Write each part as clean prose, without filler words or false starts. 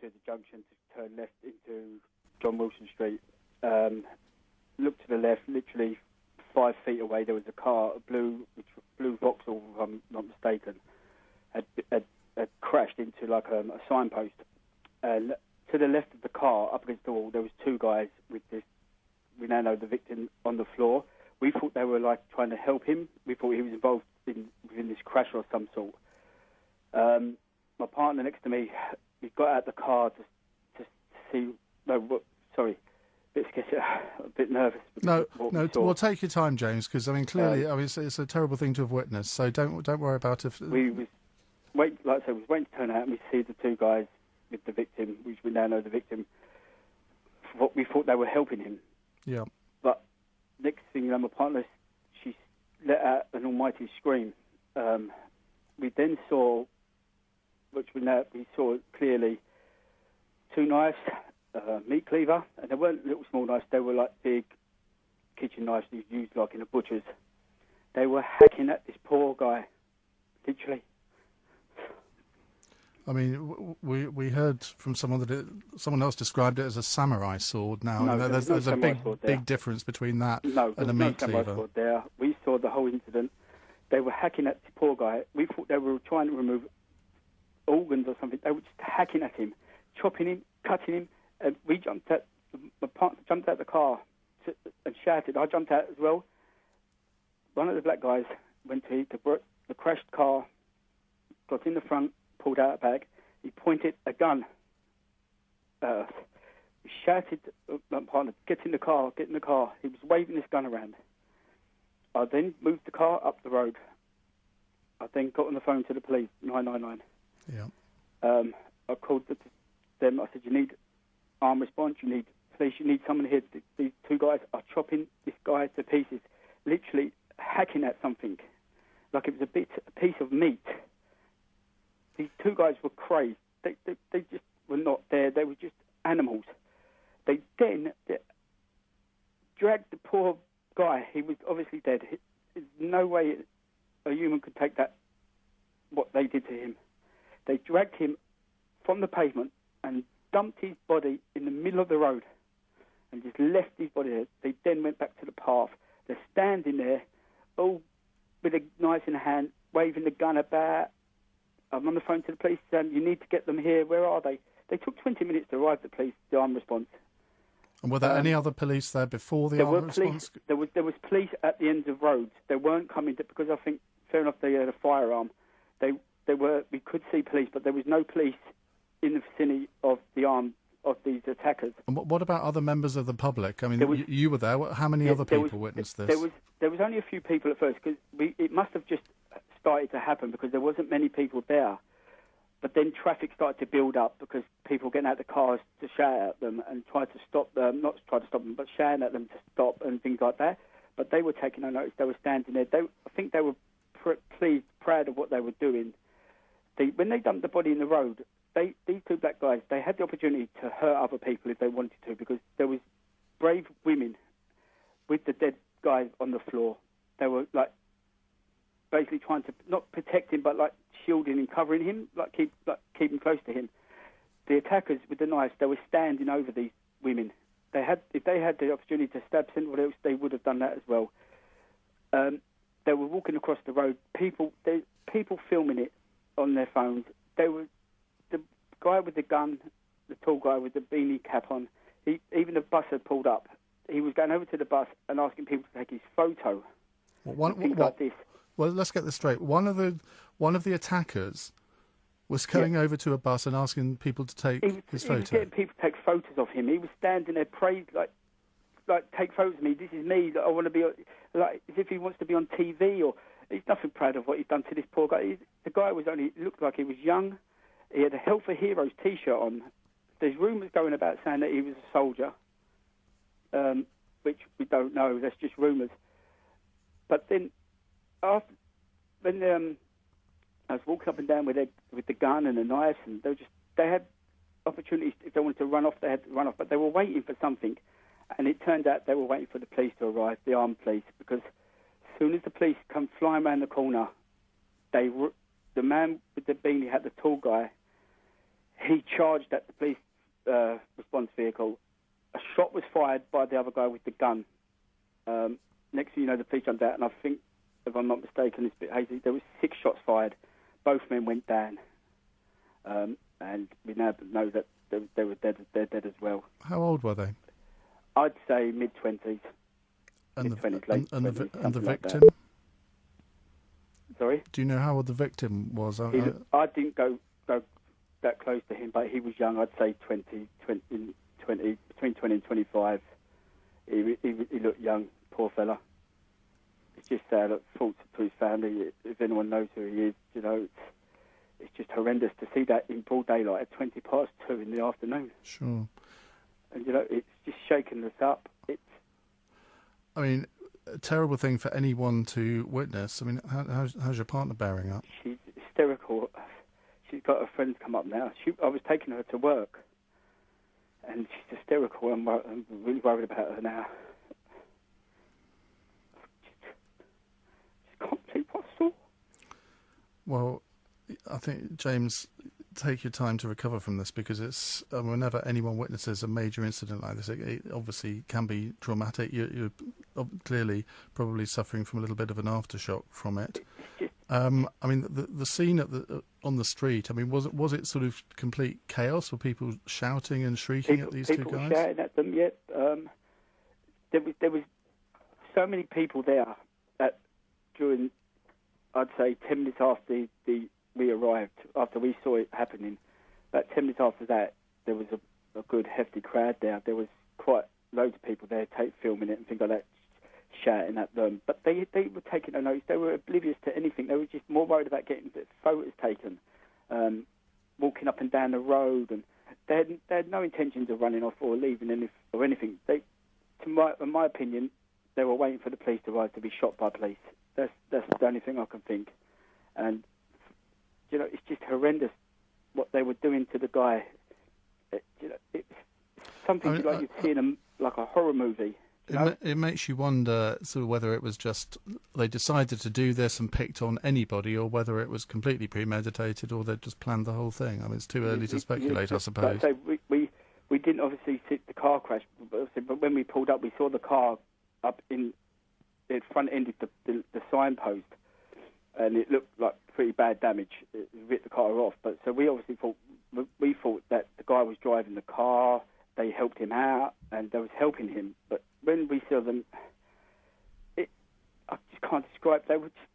to the junction to turn left into John Wilson Street. Looked to the left, literally 5 feet away, there was a car, a blue Vauxhall, if I'm not mistaken, had crashed into like a signpost. And to the left of the car, up against the wall, there was 2 guys with this, we now know the victim, on the floor. We thought they were like trying to help him. We thought he was involved within this crash of some sort. My partner next to me, we got out the car to see. A bit nervous. No. Well, take your time, James, because I mean, clearly, it's a terrible thing to have witnessed. So don't worry about it. We was waiting to turn out, and we see the 2 guys with the victim, which we now know the victim. We thought they were helping him. Yeah. But next thing you know, my partner, she let out an almighty scream. We then saw, we saw clearly 2 knives, meat cleaver, and they weren't little small knives, they were like big kitchen knives you use like in a butcher's. They were hacking at this poor guy, literally. I mean, we heard from someone someone else described it as a samurai sword. Now, no, there's a big difference between that and a meat cleaver. Sword there. We saw the whole incident. They were hacking at the poor guy. We thought they were trying to remove organs or something. They were just hacking at him, chopping him, cutting him. And we jumped out. My partner jumped out the car and shouted. I jumped out as well. One of the black guys went to the crashed car, got in the front, pulled out a bag. He pointed a gun at us. He shouted to my partner, get in the car, get in the car. He was waving his gun around. I then moved the car up the road. I then got on the phone to the police, 999. Yeah. I called them. I said, you need armed response, you need police, you need someone here. These 2 guys are chopping this guy to pieces, literally hacking at something, like it was a piece of meat. These 2 guys were crazed. They just were not there. They were just animals. They then dragged the poor guy. He was obviously dead. There's no way a human could take that, what they did to him. They dragged him from the pavement and dumped his body in the middle of the road and just left his body there. They then went back to the path. They're standing there, all with a knife in the hand, waving the gun about. I'm on the phone to the police saying, you need to get them here. Where are they? They took 20 minutes to arrive at the armed response. And were there any other police there before the armed response? There was police at the ends of roads. They weren't coming because I think, fair enough, they had a firearm. We could see police, but there was no police in the vicinity of these attackers. And what about other members of the public? I mean, you were there. How many other people witnessed this? There was only a few people at first, because it must have just started to happen because there wasn't many people there. But then traffic started to build up because people getting out of the cars to shout at them and try to stop them, not try to stop them, but shouting at them to stop and things like that. But they were taking no notice. They were standing there. I think they were pleased, proud of what they were doing. When they dumped the body in the road, these 2 black guys, they had the opportunity to hurt other people if they wanted to, because there was brave women with the dead guy on the floor. They were like basically trying to not protect him, but like shielding and covering him, keep him close to him. The attackers with the knives, they were standing over these women. If they had the opportunity to stab someone else, they would have done that as well. They were walking across the road. People filming it on their phones. The guy with the gun, the tall guy with the beanie cap on. Even the bus had pulled up. He was going over to the bus and asking people to take his photo. Like this. Well, let's get this straight. One of the attackers was going over to a bus and asking people to take his photo. He was getting people to take photos of him. He was standing there, praised, like take photos of me. This is me. I want to be like as if he wants to be on TV. Or he's nothing proud of what he's done to this poor guy. The guy looked like he was young. He had a Health for Heroes T-shirt on. There's rumours going about saying that he was a soldier, which we don't know. That's just rumours. But then, when I was walking up and down with the gun and the knives, and they had opportunities. If they wanted to run off, they had to run off. But they were waiting for something, and it turned out they were waiting for the police to arrive, the armed police, because as soon as the police come flying around the corner, the man with the beanie had the tall guy. He charged at the police response vehicle. A shot was fired by the other guy with the gun. Next thing you know, the police jumped out, and I think, if I'm not mistaken, it's a bit hazy, there was 6 shots fired. Both men went down. And we now know that they were dead. They're dead as well. How old were they? I'd say mid-20s. And Mid-20s, and the victim? Like Sorry? Do you know how old the victim was? I didn't go that close to him, but he was young. I'd say 20, between 20 and 25. He looked young, poor fella. It's just sad. Thoughts to his family. If anyone knows who he is, you know, it's just horrendous to see that in broad daylight at 2:20 in the afternoon. Sure. And, you know, it's just shaking us up. I mean, a terrible thing for anyone to witness. I mean, how's your partner bearing up? She's hysterical. She's got her friends come up now. I was taking her to work, and she's hysterical. I'm really worried about her now. Just can't believe what I saw. Well, I think, James, take your time to recover from this, because it's whenever anyone witnesses a major incident like this, it obviously can be traumatic. You're clearly probably suffering from a little bit of an aftershock from it. I mean, the scene on the street. I mean, was it sort of complete chaos? Were people shouting and shrieking at these two guys? People were shouting at them. Yet there was so many people there that during, I'd say, 10 minutes after we arrived, after we saw it happening, about 10 minutes after that, there was a good hefty crowd there. There was quite loads of people there filming it and things like that, shouting at them. But they were taking no notice. They were oblivious to anything. They were just more worried about getting photos taken, walking up and down the road, and they had no intentions of running off or leaving or anything. In my opinion, they were waiting for the police to arrive to be shot by police. That's the only thing I can think. And you know, it's just horrendous what they were doing to the guy. You know, it's something like you'd see in like a horror movie. It makes you wonder sort of whether it was just they decided to do this and picked on anybody, or whether it was completely premeditated, or they'd just planned the whole thing. I mean, it's too early to speculate, I suppose. So we didn't obviously see the car crash, but when we pulled up, we saw the car up in the front end of the signpost, and it looked like pretty bad damage. It ripped the car off. But so we obviously thought that the guy was driving the car. They helped him out, and they was helping him. But when we saw them, I just can't describe. They were just,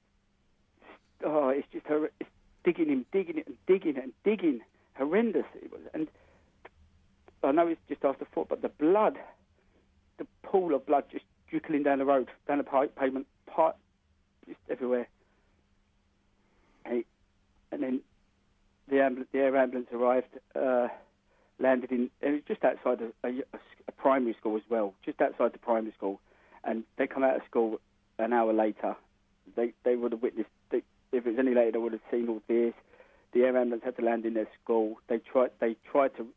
it's just it's digging him, digging it, and digging it, and digging. Horrendous it was. And I know it's just after 4, but the blood, the pool of blood just trickling down the road, down the pavement, just everywhere. And then the air ambulance arrived, landed in, and it was just outside a primary school as well, just outside the primary school. And they come out of school an hour later. They would have witnessed, if it was any later, they would have seen all this. The air ambulance had to land in their school. They tried to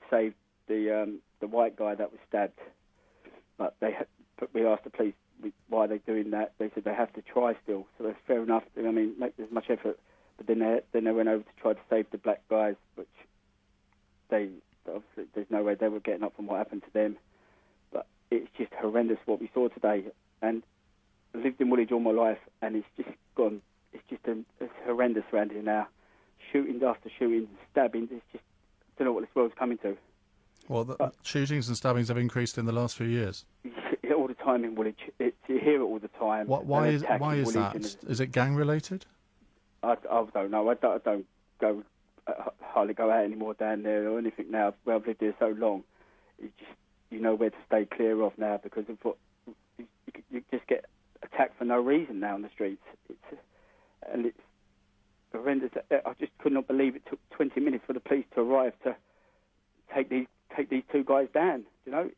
save the white guy that was stabbed, but we asked the police why they're doing that. They said they have to try still, so that's fair enough. I mean, make as much effort. But then they went over to try to save the black guys, which obviously there's no way they were getting up from what happened to them. But it's just horrendous what we saw today. And I lived in Woolwich all my life, and it's just gone. It's just it's horrendous around here now. Shootings after shootings, stabbings. It's just, I don't know what this world's coming to. Well, shootings and stabbings have increased in the last few years. All the time in Woolwich. You hear it all the time. Why is that? Is it gang related? I don't know. I don't go hardly go out anymore down there or anything now. Well, I've lived here so long. You know where to stay clear of now, because of what you just get attacked for no reason now on the streets. It's horrendous. I just could not believe it took 20 minutes for the police to arrive to take these two guys down. You know,